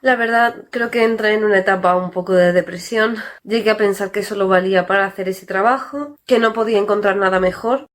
La verdad, creo que entré en una etapa un poco de depresión. Llegué a pensar que solo valía para hacer ese trabajo, que no podía encontrar nada mejor.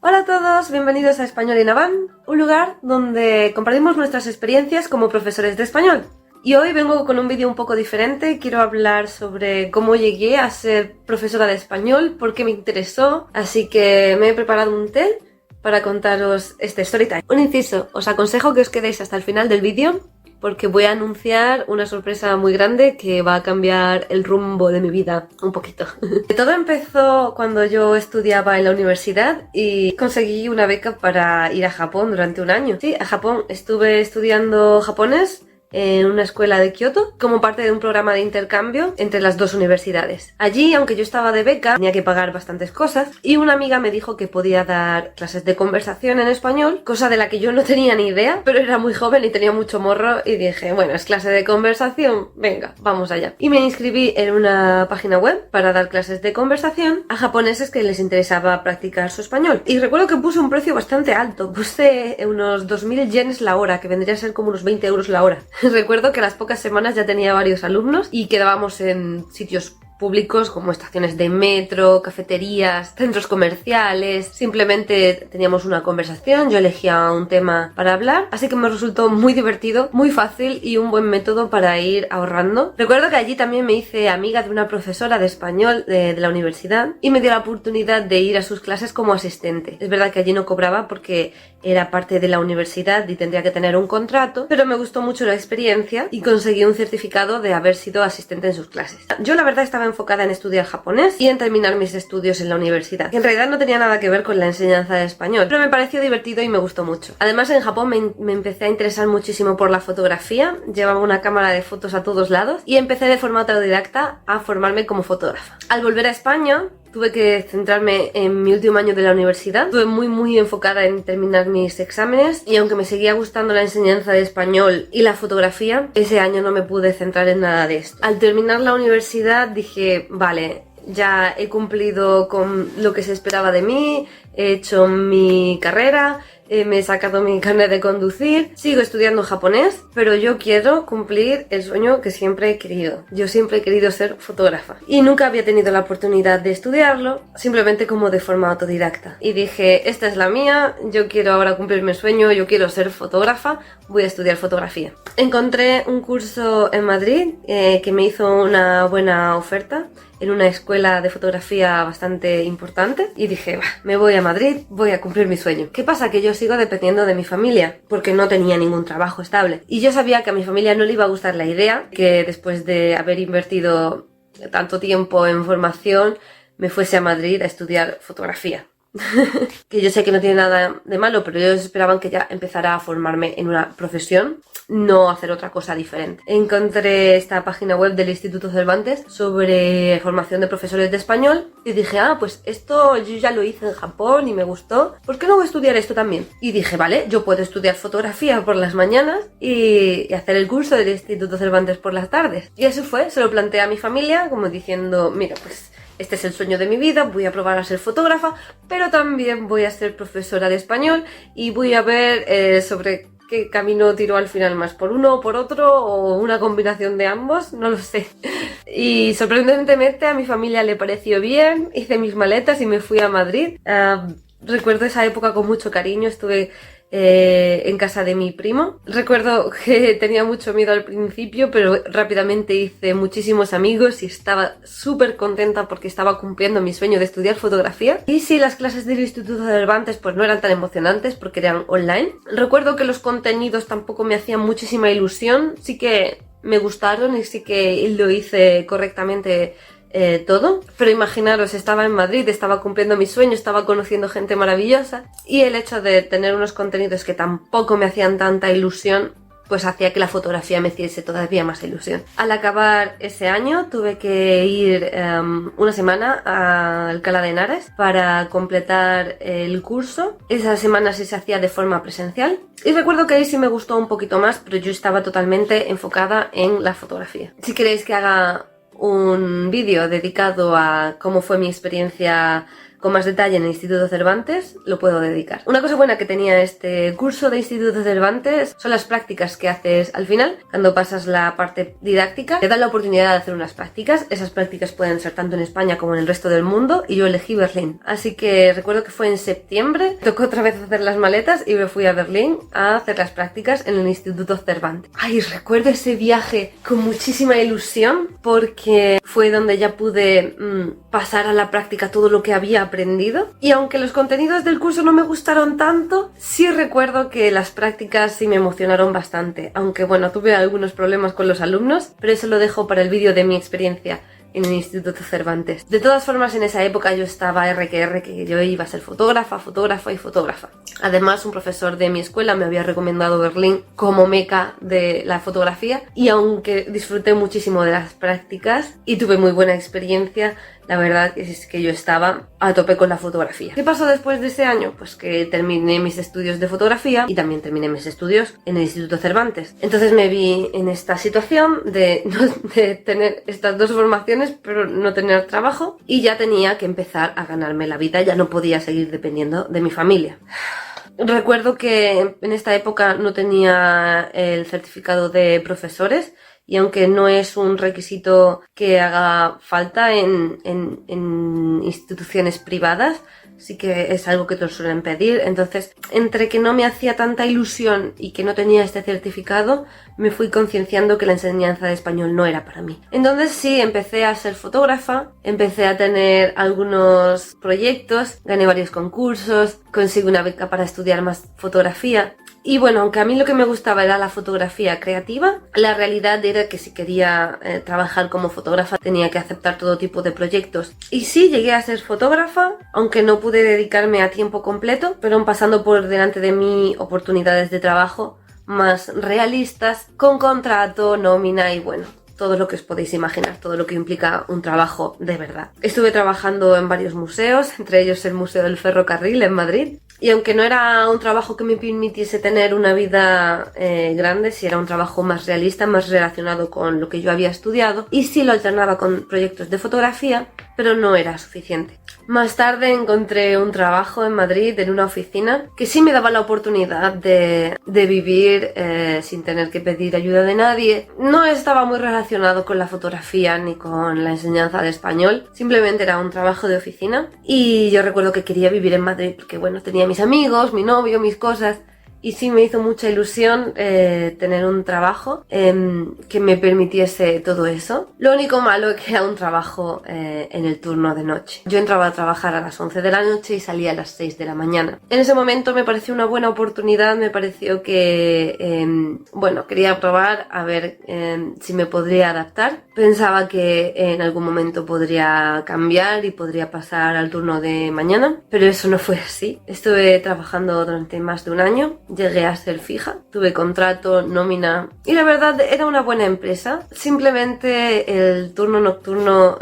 Hola a todos, bienvenidos a Español in Avant, un lugar donde compartimos nuestras experiencias como profesores de español. Y hoy vengo con un vídeo un poco diferente. Quiero hablar sobre cómo llegué a ser profesora de español, por qué me interesó, así que me he preparado un té para contaros este story time. Un inciso, os aconsejo que os quedéis hasta el final del vídeo porque voy a anunciar una sorpresa muy grande que va a cambiar el rumbo de mi vida un poquito. Todo empezó cuando yo estudiaba en la universidad y conseguí una beca para ir a Japón durante un año. Sí, a Japón estuve estudiando japonés en una escuela de Kioto como parte de un programa de intercambio entre las dos universidades. Allí, aunque yo estaba de beca, tenía que pagar bastantes cosas y una amiga me dijo que podía dar clases de conversación en español, cosa de la que yo no tenía ni idea, pero era muy joven y tenía mucho morro y dije, bueno, es clase de conversación, venga, vamos allá. Y me inscribí en una página web para dar clases de conversación a japoneses que les interesaba practicar su español. Y recuerdo que puse un precio bastante alto, puse unos 2000 yenes la hora, que vendría a ser como unos 20 euros la hora. Recuerdo que a las pocas semanas ya tenía varios alumnos y quedábamos en sitios públicos como estaciones de metro, cafeterías, centros comerciales. Simplemente teníamos una conversación, yo elegía un tema para hablar, así que me resultó muy divertido, muy fácil y un buen método para ir ahorrando. Recuerdo que allí también me hice amiga de una profesora de español de la universidad y me dio la oportunidad de ir a sus clases como asistente. Es verdad que allí no cobraba porque era parte de la universidad y tendría que tener un contrato, pero me gustó mucho la experiencia y conseguí un certificado de haber sido asistente en sus clases. Yo la verdad estaba enfocada en estudiar japonés y en terminar mis estudios en la universidad, que en realidad no tenía nada que ver con la enseñanza de español, pero me pareció divertido y me gustó mucho. Además, en Japón me empecé a interesar muchísimo por la fotografía, llevaba una cámara de fotos a todos lados y empecé de forma autodidacta a formarme como fotógrafa. Al volver a España, tuve que centrarme en mi último año de la universidad. Estuve muy enfocada en terminar mis exámenes y aunque me seguía gustando la enseñanza de español y la fotografía, ese año no me pude centrar en nada de esto. Al terminar la universidad dije, vale, ya he cumplido con lo que se esperaba de mí, he hecho mi carrera, me he sacado mi carnet de conducir, sigo estudiando japonés, pero yo quiero cumplir el sueño que siempre he querido. Yo siempre he querido ser fotógrafa y nunca había tenido la oportunidad de estudiarlo, simplemente como de forma autodidacta. Y dije, esta es la mía, yo quiero ahora cumplir mi sueño, yo quiero ser fotógrafa, voy a estudiar fotografía. Encontré un curso en Madrid que me hizo una buena oferta en una escuela de fotografía bastante importante y dije, me voy a Madrid, voy a cumplir mi sueño. ¿Qué pasa? Que yo sigo dependiendo de mi familia porque no tenía ningún trabajo estable y yo sabía que a mi familia no le iba a gustar la idea que después de haber invertido tanto tiempo en formación me fuese a Madrid a estudiar fotografía. Que yo sé que no tiene nada de malo, pero ellos esperaban que ya empezara a formarme en una profesión, no hacer otra cosa diferente. Encontré esta página web del Instituto Cervantes sobre formación de profesores de español y dije, pues esto yo ya lo hice en Japón y me gustó, ¿por qué no voy a estudiar esto también? Y dije, vale, yo puedo estudiar fotografía por las mañanas y hacer el curso del Instituto Cervantes por las tardes. Y eso fue, se lo planteé a mi familia como diciendo, mira, pues este es el sueño de mi vida, voy a probar a ser fotógrafa, pero también voy a ser profesora de español y voy a ver sobre qué camino tiro al final más, por uno o por otro o una combinación de ambos, no lo sé. Y sorprendentemente a mi familia le pareció bien, hice mis maletas y me fui a Madrid. Recuerdo esa época con mucho cariño, estuve en casa de mi primo. Recuerdo que tenía mucho miedo al principio, pero rápidamente hice muchísimos amigos y estaba súper contenta porque estaba cumpliendo mi sueño de estudiar fotografía. Y sí, las clases del Instituto Cervantes pues no eran tan emocionantes porque eran online. Recuerdo que los contenidos tampoco me hacían muchísima ilusión, sí que me gustaron y sí que lo hice correctamente todo, pero imaginaros, estaba en Madrid, estaba cumpliendo mi sueño, estaba conociendo gente maravillosa y el hecho de tener unos contenidos que tampoco me hacían tanta ilusión pues hacía que la fotografía me hiciese todavía más ilusión. Al acabar ese año tuve que ir una semana a Alcalá de Henares para completar el curso. Esa semana sí se hacía de forma presencial y recuerdo que ahí sí me gustó un poquito más, pero yo estaba totalmente enfocada en la fotografía. Si queréis que haga un vídeo dedicado a cómo fue mi experiencia con más detalle en el Instituto Cervantes, lo puedo dedicar. Una cosa buena que tenía este curso de Instituto Cervantes son las prácticas que haces al final, cuando pasas la parte didáctica, te dan la oportunidad de hacer unas prácticas. Esas prácticas pueden ser tanto en España como en el resto del mundo, y yo elegí Berlín. Así que recuerdo que fue en septiembre, tocó otra vez hacer las maletas y me fui a Berlín a hacer las prácticas en el Instituto Cervantes. Ay, recuerdo ese viaje con muchísima ilusión, porque fue donde ya pude pasar a la práctica todo lo que había aprendido. Y aunque los contenidos del curso no me gustaron tanto, sí recuerdo que las prácticas sí me emocionaron bastante. Aunque bueno, tuve algunos problemas con los alumnos, pero eso lo dejo para el vídeo de mi experiencia en el Instituto Cervantes. De todas formas, en esa época yo estaba que yo iba a ser fotógrafa. Además, un profesor de mi escuela me había recomendado Berlín como meca de la fotografía, y aunque disfruté muchísimo de las prácticas y tuve muy buena experiencia, la verdad es que yo estaba a tope con la fotografía. ¿Qué pasó después de ese año? Pues que terminé mis estudios de fotografía y también terminé mis estudios en el Instituto Cervantes. Entonces me vi en esta situación de tener estas dos formaciones pero no tener trabajo, y ya tenía que empezar a ganarme la vida, ya no podía seguir dependiendo de mi familia. Recuerdo que en esta época no tenía el certificado de profesores, y aunque no es un requisito que haga falta en instituciones privadas, sí que es algo que te lo suelen pedir. Entonces, entre que no me hacía tanta ilusión y que no tenía este certificado, me fui concienciando que la enseñanza de español no era para mí. Entonces sí, empecé a ser fotógrafa, empecé a tener algunos proyectos, gané varios concursos, conseguí una beca para estudiar más fotografía. Y bueno, aunque a mí lo que me gustaba era la fotografía creativa, la realidad era que si quería trabajar como fotógrafa tenía que aceptar todo tipo de proyectos. Y sí, llegué a ser fotógrafa, aunque no pude dedicarme a tiempo completo, pero pasando por delante de mí oportunidades de trabajo más realistas, con contrato, nómina y bueno, todo lo que os podéis imaginar, todo lo que implica un trabajo de verdad. Estuve trabajando en varios museos, entre ellos el Museo del Ferrocarril en Madrid, y aunque no era un trabajo que me permitiese tener una vida grande, sí era un trabajo más realista, más relacionado con lo que yo había estudiado, y sí lo alternaba con proyectos de fotografía, pero no era suficiente. Más tarde encontré un trabajo en Madrid en una oficina que sí me daba la oportunidad de vivir sin tener que pedir ayuda de nadie. No estaba muy relacionado con la fotografía ni con la enseñanza de español, simplemente era un trabajo de oficina, y yo recuerdo que quería vivir en Madrid porque bueno, tenía mis amigos, mi novio, mis cosas. Y sí me hizo mucha ilusión tener un trabajo que me permitiese todo eso. Lo único malo es que era un trabajo en el turno de noche. Yo entraba a trabajar a las 11 de la noche y salía a las 6 de la mañana. En ese momento me pareció una buena oportunidad, me pareció que, bueno, quería probar a ver si me podría adaptar. Pensaba que en algún momento podría cambiar y podría pasar al turno de mañana, pero eso no fue así. Estuve trabajando durante más de un año. Llegué a ser fija, tuve contrato, nómina, y la verdad era una buena empresa. Simplemente el turno nocturno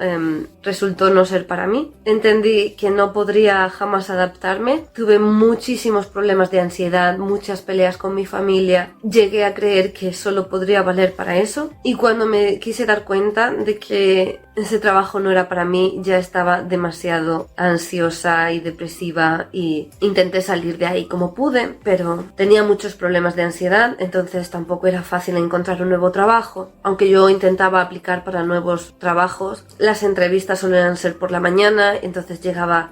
resultó no ser para mí. Entendí que no podría jamás adaptarme. Tuve muchísimos problemas de ansiedad, muchas peleas con mi familia. Llegué a creer que solo podría valer para eso, y cuando me quise dar cuenta de que ese trabajo no era para mí, ya estaba demasiado ansiosa y depresiva, y intenté salir de ahí como pude, pero tenía muchos problemas de ansiedad, entonces tampoco era fácil encontrar un nuevo trabajo. Aunque yo intentaba aplicar para nuevos trabajos, las entrevistas solían ser por la mañana, entonces llegaba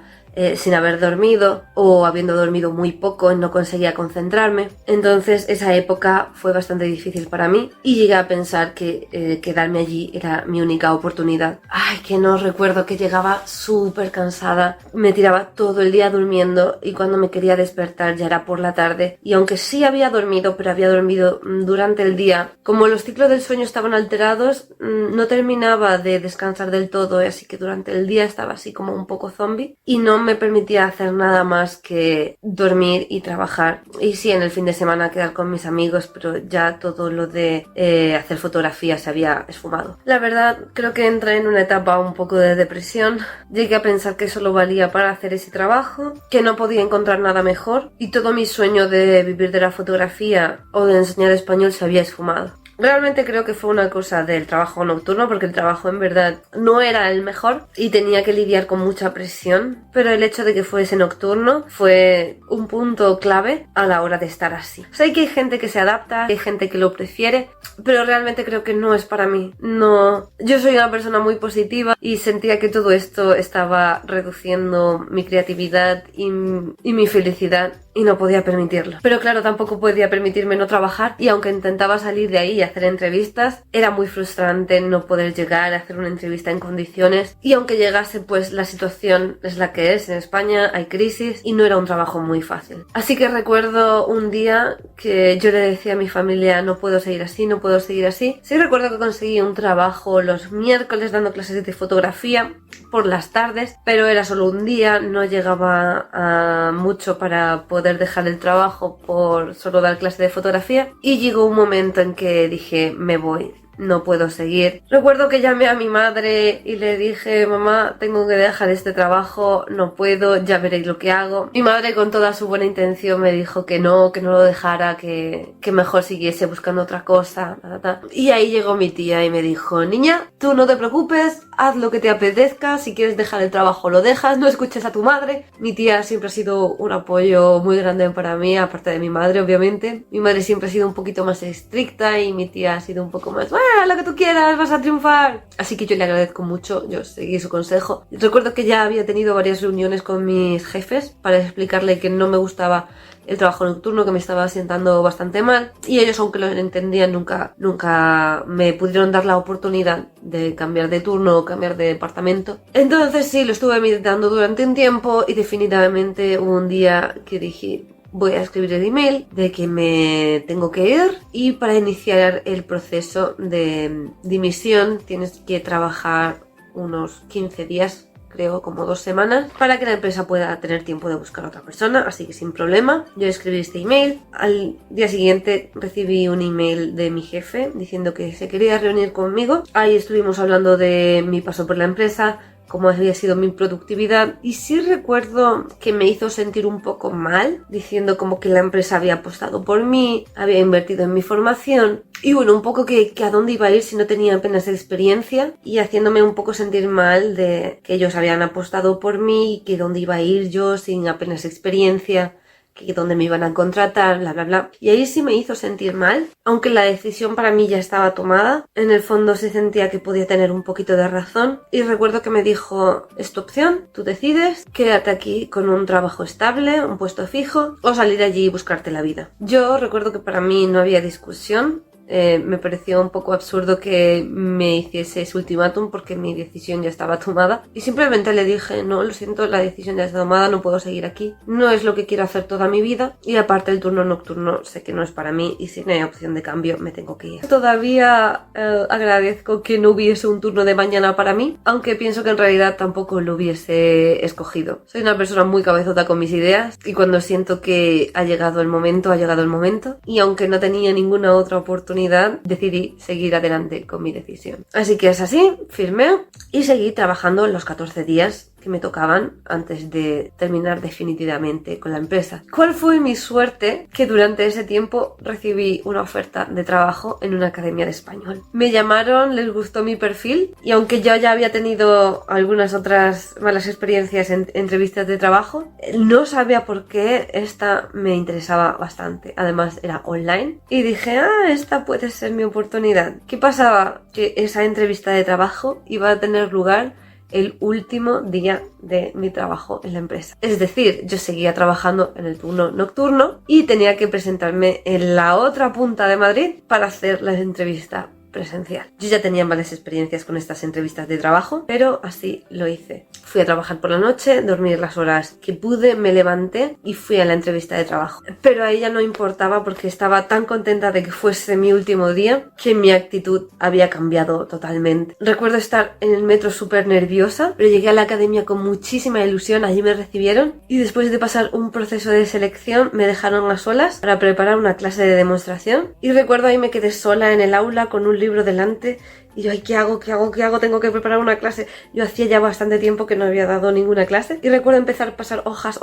sin haber dormido, o habiendo dormido muy poco, no conseguía concentrarme. Entonces esa época fue bastante difícil para mí, y llegué a pensar que quedarme allí era mi única oportunidad. Ay, que no recuerdo que llegaba súper cansada, me tiraba todo el día durmiendo, y cuando me quería despertar ya era por la tarde, y aunque sí había dormido, pero había dormido durante el día, como los ciclos del sueño estaban alterados, no terminaba de descansar del todo, así que durante el día estaba así como un poco zombie, y no me permitía hacer nada más que dormir y trabajar. Y sí, en el fin de semana quedar con mis amigos, pero ya todo lo de hacer fotografía se había esfumado. La verdad, creo que entré en una etapa un poco de depresión. Llegué a pensar que solo valía para hacer ese trabajo, que no podía encontrar nada mejor, y todo mi sueño de vivir de la fotografía o de enseñar español se había esfumado. Realmente creo que fue una cosa del trabajo nocturno, porque el trabajo en verdad no era el mejor y tenía que lidiar con mucha presión, pero el hecho de que fuese nocturno fue un punto clave a la hora de estar así. Sé que hay gente que se adapta, hay gente que lo prefiere, pero realmente creo que no es para mí. No, yo soy una persona muy positiva y sentía que todo esto estaba reduciendo mi creatividad y mi felicidad y no podía permitirlo. Pero claro, tampoco podía permitirme no trabajar, y aunque intentaba salir de ahí y hacer entrevistas, era muy frustrante no poder llegar a hacer una entrevista en condiciones, y aunque llegase, pues la situación es la que es. En España hay crisis y no era un trabajo muy fácil. Así que recuerdo un día que yo le decía a mi familia: no puedo seguir así, no puedo seguir así. Sí recuerdo que conseguí un trabajo los miércoles dando clases de fotografía por las tardes, pero era solo un día, no llegaba a mucho para poder dejar el trabajo por solo dar clase de fotografía, y llegó un momento en que dije: me voy, no puedo seguir. Recuerdo que llamé a mi madre y le dije: mamá, tengo que dejar este trabajo, no puedo, ya veréis lo que hago. Mi madre, con toda su buena intención, me dijo que no lo dejara, que mejor siguiese buscando otra cosa. Y ahí llegó mi tía y me dijo: niña, tú no te preocupes, haz lo que te apetezca, si quieres dejar el trabajo lo dejas, no escuches a tu madre. Mi tía siempre ha sido un apoyo muy grande para mí, aparte de mi madre, obviamente. Mi madre siempre ha sido un poquito más estricta y mi tía ha sido un poco más: lo que tú quieras, vas a triunfar. Así que yo le agradezco mucho, yo seguí su consejo. Recuerdo que ya había tenido varias reuniones con mis jefes para explicarle que no me gustaba el trabajo nocturno, que me estaba sentando bastante mal, y ellos, aunque lo entendían, nunca me pudieron dar la oportunidad de cambiar de turno o cambiar de departamento. Entonces sí, lo estuve meditando durante un tiempo, y definitivamente hubo un día que dije: voy a escribir el email de que me tengo que ir, y para iniciar el proceso de dimisión tienes que trabajar unos 15 días, creo, como 2 semanas, para que la empresa pueda tener tiempo de buscar a otra persona. Así que sin problema, yo escribí este email. Al día siguiente recibí un email de mi jefe diciendo que se quería reunir conmigo. Ahí estuvimos hablando de mi paso por la empresa, cómo había sido mi productividad, y sí recuerdo que me hizo sentir un poco mal, diciendo como que la empresa había apostado por mí, había invertido en mi formación, y bueno, un poco que a dónde iba a ir si no tenía apenas experiencia, y haciéndome un poco sentir mal de que ellos habían apostado por mí, y que dónde iba a ir yo sin apenas experiencia, que dónde me iban a contratar, bla bla bla. Y ahí sí me hizo sentir mal, aunque la decisión para mí ya estaba tomada. En el fondo se sentía que podía tener un poquito de razón, y recuerdo que me dijo: es tu opción, tú decides, quédate aquí con un trabajo estable, un puesto fijo, o salir allí y buscarte la vida. Yo recuerdo que para mí no había discusión. Me pareció un poco absurdo que me hiciese ese ultimátum, porque mi decisión ya estaba tomada, y simplemente le dije: no, lo siento, la decisión ya está tomada, no puedo seguir aquí, no es lo que quiero hacer toda mi vida, y aparte el turno nocturno sé que no es para mí, y si no hay opción de cambio me tengo que ir. Todavía agradezco que no hubiese un turno de mañana para mí, aunque pienso que en realidad tampoco lo hubiese escogido. Soy una persona muy cabezota con mis ideas, y cuando siento que ha llegado el momento, ha llegado el momento, y aunque no tenía ninguna otra oportunidad, decidí seguir adelante con mi decisión. Así que es así, firmé y seguí trabajando los 14 días que me tocaban antes de terminar definitivamente con la empresa. ¿Cuál fue mi suerte? Que durante ese tiempo recibí una oferta de trabajo en una academia de español. Me llamaron, les gustó mi perfil, y aunque yo ya había tenido algunas otras malas experiencias en entrevistas de trabajo, no sabía por qué esta me interesaba bastante. Además era online, y dije: esta puede ser mi oportunidad. ¿Qué pasaba? Que esa entrevista de trabajo iba a tener lugar el último día de mi trabajo en la empresa. Es decir, yo seguía trabajando en el turno nocturno y tenía que presentarme en la otra punta de Madrid para hacer la entrevista presencial. Yo ya tenía varias experiencias con estas entrevistas de trabajo, pero así lo hice. Fui a trabajar por la noche, dormí las horas que pude, me levanté y fui a la entrevista de trabajo. Pero a ella no importaba, porque estaba tan contenta de que fuese mi último día que mi actitud había cambiado totalmente. Recuerdo estar en el metro súper nerviosa, pero llegué a la academia con muchísima ilusión. Allí me recibieron y después de pasar un proceso de selección me dejaron a solas para preparar una clase de demostración, y recuerdo ahí me quedé sola en el aula con un libro delante y yo, ay, ¿qué hago? ¿Qué hago? ¿Qué hago? Tengo que preparar una clase. Yo hacía ya bastante tiempo que no había dado ninguna clase y recuerdo empezar a pasar hojas.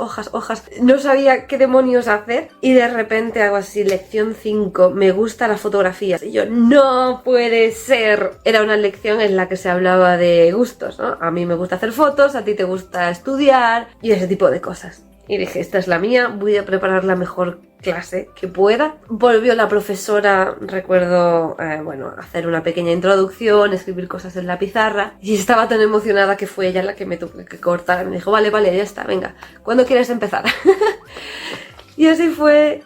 No sabía qué demonios hacer y de repente hago así, lección 5, me gusta la fotografía. Y yo, no puede ser. Era una lección en la que se hablaba de gustos, ¿no? A mí me gusta hacer fotos, a ti te gusta estudiar y ese tipo de cosas. Y dije, esta es la mía, voy a preparar la mejor clase que pueda. Volvió la profesora, recuerdo, hacer una pequeña introducción, escribir cosas en la pizarra. Y estaba tan emocionada que fue ella la que me tuvo que cortar. Me dijo, vale, ya está, venga, ¿cuándo quieres empezar? Y así fue,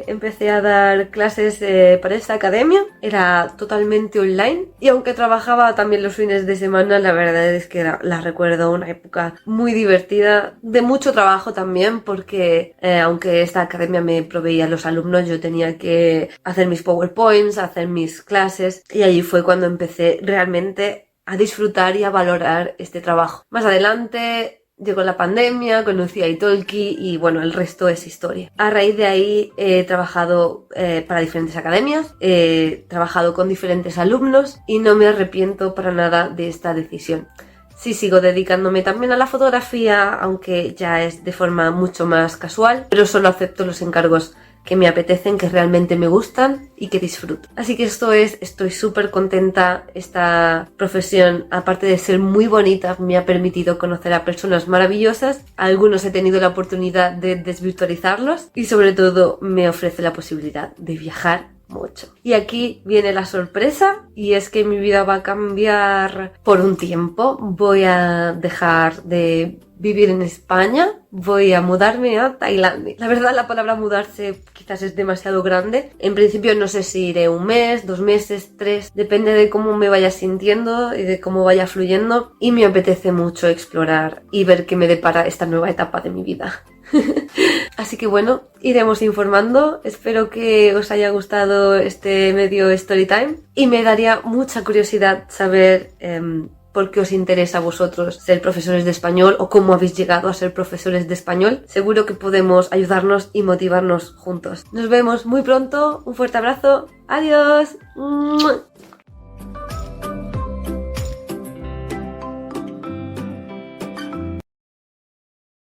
empecé a dar clases para esta academia, era totalmente online y aunque trabajaba también los fines de semana, la verdad es que la recuerdo una época muy divertida, de mucho trabajo también porque aunque esta academia me proveía a los alumnos, yo tenía que hacer mis PowerPoints, hacer mis clases y allí fue cuando empecé realmente a disfrutar y a valorar este trabajo. Más adelante llegó la pandemia, conocí a Italki y bueno, el resto es historia. A raíz de ahí he trabajado para diferentes academias, he trabajado con diferentes alumnos y no me arrepiento para nada de esta decisión. Sí, sigo dedicándome también a la fotografía, aunque ya es de forma mucho más casual, pero solo acepto los encargos que me apetecen, que realmente me gustan y que disfruto. Así que estoy súper contenta. Esta profesión, aparte de ser muy bonita, me ha permitido conocer a personas maravillosas. A algunos he tenido la oportunidad de desvirtualizarlos y sobre todo me ofrece la posibilidad de viajar mucho. Y aquí viene la sorpresa y es que mi vida va a cambiar por un tiempo. Voy a dejar de vivir en España, voy a mudarme a Tailandia. La verdad, la palabra mudarse quizás es demasiado grande. En principio no sé si iré 1 mes, 2 meses, 3, depende de cómo me vaya sintiendo y de cómo vaya fluyendo. Y me apetece mucho explorar y ver qué me depara esta nueva etapa de mi vida. Así que bueno, iremos informando. Espero que os haya gustado este medio story time y me daría mucha curiosidad saber por qué os interesa a vosotros ser profesores de español o cómo habéis llegado a ser profesores de español. Seguro que podemos ayudarnos y motivarnos juntos. Nos vemos muy pronto. Un fuerte abrazo. Adiós.